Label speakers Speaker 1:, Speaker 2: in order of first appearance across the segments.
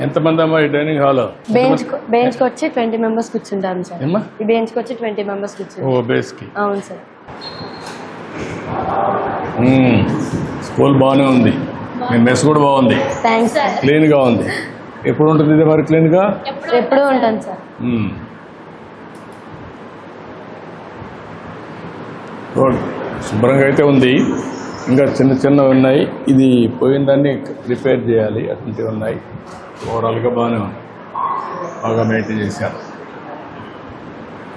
Speaker 1: ఎంతమంది అమ్మా ఈ డైనింగ్ హాల్?
Speaker 2: బెంచ్ కి వచ్చి 20 మెంబర్స్ కూర్చుంటాం సార్. ఈ బెంచ్ కి వచ్చి 20 మెంబర్స్ కూర్చుంటాం.
Speaker 1: ఓ బేస్ కి.
Speaker 2: అవును సార్.
Speaker 1: స్కూల్ బాగానే ఉంది, మీ మెస్ కూడా బాగుంది,
Speaker 2: థ్యాంక్స్ సార్.
Speaker 1: క్లీన్ గా ఉంది. ఎప్పుడు ఉంటుంది ఇది మరి క్లీన్ గా?
Speaker 2: ఎప్పుడు ఉంటాను సార్.
Speaker 1: శుభ్రంగా అయితే ఉంది, ఇంకా చిన్న చిన్నవి ఉన్నాయి. ఇది పోయిన దాన్ని రిపేర్ చేయాలి, అటువంటివి ఉన్నాయి. ఓవరాల్గా బాగానే ఉంది, బాగా మెయింటైన్ చేశారు.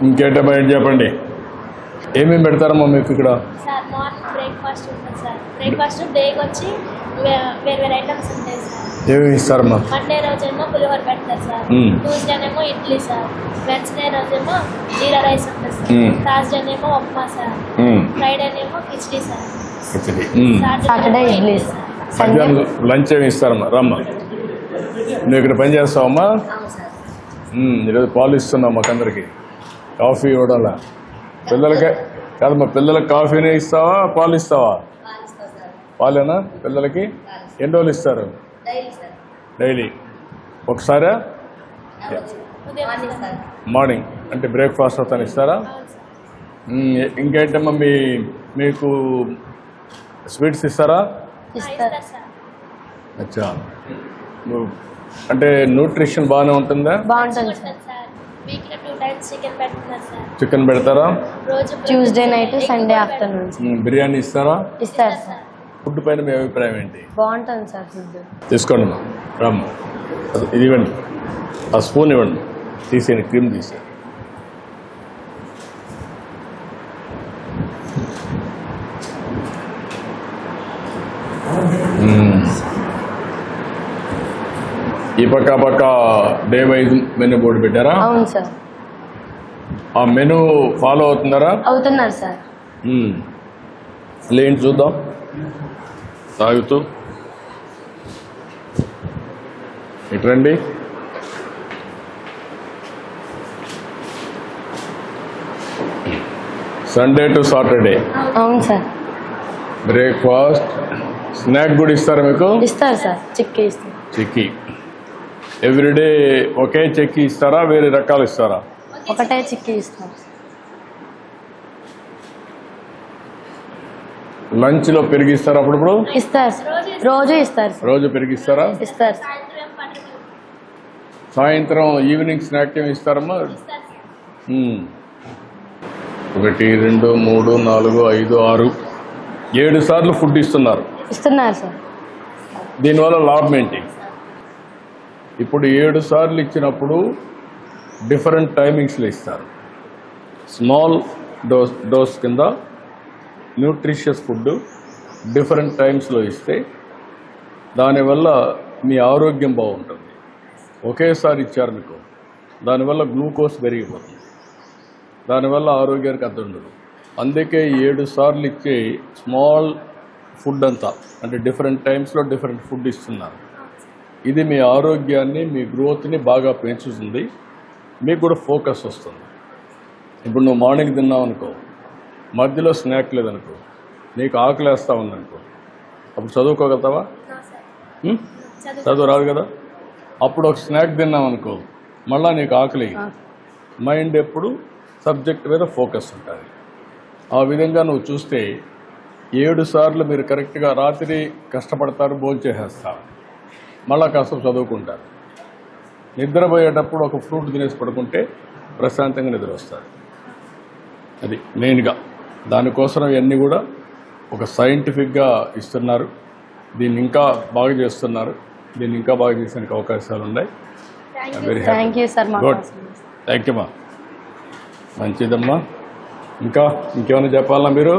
Speaker 1: ఇంకేంటే బయట చెప్పండి, ఏమేమి పెడతారమ్మా మీకు ఇక్కడ?
Speaker 3: సార్ మార్నింగ్ బ్రేక్ఫాస్ట్ ఉంటుంది సార్. బ్రేక్ఫాస్ట్ డేకి వచ్చి వేరే ఐటమ్స్ ఉంటాయి సార్.
Speaker 1: ఏమేమి ఇస్తారమ్మా?
Speaker 3: మండే రోజేమో పులిహోర పెడతారు సార్. ట్యూస్డేనేమో ఇడ్లీ సార్. వెన్స్డే రోజేమో జీరా రైస్ ఉంటుంది సార్. థర్స్డేనేమో ఉప్మా సార్. ఫ్రైడేనేమో khichdi sir. Saturday idli sir.
Speaker 1: Lunch ఏమి ఇస్తారమ్మా? రమ్మా, నువ్వు ఇక్కడ పని చేస్తావమ్మా? ఈరోజు పాలు ఇస్తున్నావు మాకందరికి, కాఫీ ఇవ్వడాలా? పిల్లలకే కాదమ్మా, పిల్లలకి కాఫీనే ఇస్తావా పాలు ఇస్తావా? పాలేనా పిల్లలకి? ఎన్ని రోజులు ఇస్తారు? డైలీ ఒకసారా? మార్నింగ్ అంటే బ్రేక్ఫాస్ట్ అవుతాను ఇస్తారా? ఇంకేంటమ్మా మీకు స్వీట్స్ ఇస్తారా? అచ్చా, అంటే న్యూట్రిషన్ బాగానే ఉంటుందా?
Speaker 2: బాగుంటుంది సార్.
Speaker 3: వీక్లీ 2 టైమ్స్ చికెన్ పెడతారు సార్.
Speaker 1: చికెన్ పెడతారా?
Speaker 3: రోజు
Speaker 2: Tuesday night, Sunday afternoon.
Speaker 1: Biryani ఇస్తారా?
Speaker 2: ఇస్తారు సార్.
Speaker 1: ఫుడ్ పైన మీ అభిప్రాయం ఏంటి?
Speaker 2: బాగుంటుంది సార్ ఫుడ్.
Speaker 1: తీసుకోండి మా రామ్, ఇది ఇవ్వండి, ఆ స్పూన్ ఇవ్వండి, తీసేయండి, క్రీమ్ తీసేయండి. ఈ పక్క డే వైజ్ మెనూ బోర్డు పెట్టారా?
Speaker 2: అవును సార్.
Speaker 1: ఆ మెనూ ఫాలో అవుతున్నారా?
Speaker 2: అవుతున్నారు సార్.
Speaker 1: లేండి చూద్దాం, తాగుతూ ఇట్రండి. Sunday to Saturday.
Speaker 2: అవును సార్.
Speaker 1: బ్రేక్ఫాస్ట్, స్నాక్ కూడా ఇస్తారా మీకు?
Speaker 2: ఇస్తారు సార్, చిక్కీ ఇస్తారు.
Speaker 1: చిక్కీ ఎవ్రీడే ఒకే చిక్కీ ఇస్తారా, వేరే రకాలు ఇస్తారా?
Speaker 2: ఒకటే చిక్కీ ఇస్తారు.
Speaker 1: లంచ్ లో పెరిగిస్తారా? అప్పుడప్పుడు
Speaker 2: ఇస్తారు సార్. రోజు ఇస్తారు సార్.
Speaker 1: రోజు పెరిగిస్తారా?
Speaker 2: ఇస్తారు.
Speaker 1: సాయంత్రం ఈవినింగ్ స్నాక్ ఏమి ఇస్తారమ్మా? 1 2 3 4 5 6 7 సార్లు ఫుడ్ ఇస్తున్నారు
Speaker 2: సార్.
Speaker 1: దీనివల్ల లాభం ఏంటి? ఇప్పుడు 7 సార్లు ఇచ్చినప్పుడు డిఫరెంట్ టైమింగ్స్లో ఇస్తారు. స్మాల్ డోస్ కింద న్యూట్రిషియస్ ఫుడ్ డిఫరెంట్ టైమ్స్లో ఇస్తే దానివల్ల మీ ఆరోగ్యం బాగుంటుంది. ఒకేసారి ఇచ్చారు మీకు, దానివల్ల గ్లూకోజ్ పెరిగిపోతుంది, దానివల్ల ఆరోగ్యానికి అర్థం ఉండదు. అందుకే 7 సార్లు ఇచ్చే స్మాల్ ఫుడ్ అంతా, అంటే డిఫరెంట్ టైమ్స్లో డిఫరెంట్ ఫుడ్ ఇస్తున్నారు. ఇది మీ ఆరోగ్యాన్ని, మీ గ్రోత్ని బాగా పెంచుతుంది, మీకు కూడా ఫోకస్ వస్తుంది. ఇప్పుడు నువ్వు మార్నింగ్ తిన్నావు అనుకో, మధ్యలో స్నాక్ లేదనుకో, నీకు ఆకలి వేస్తూ ఉందనుకో, అప్పుడు చదువుకోగలుగుతావా? చదువు రాదు కదా. అప్పుడు ఒక స్నాక్ తిన్నామనుకో, మళ్ళీ నీకు ఆకలి, మైండ్ ఎప్పుడు సబ్జెక్ట్ మీద ఫోకస్ ఉంటుంది. ఆ విధంగా నువ్వు చూస్తే 7 సార్లు మీరు కరెక్ట్గా రాత్రి కష్టపడతారు, భోంచేసేస్తారు, మళ్ళా కాస్త చదువుకుంటారు. నిద్రపోయేటప్పుడు ఒక ఫ్రూట్ తినేసి పడుకుంటే ప్రశాంతంగా నిద్ర వస్తుంది. అది మెయిన్గా దానికోసం ఇవన్నీ కూడా ఒక సైంటిఫిక్గా ఇస్తున్నారు. దీన్ని ఇంకా బాగా చేస్తున్నారు, దీన్ని ఇంకా బాగా చేసేందుకు అవకాశాలు ఉన్నాయి. Very happy. Good, thank you మా. మంచిదమ్మా. ఇంకేమైనా చెప్పాలన్నా మీరు?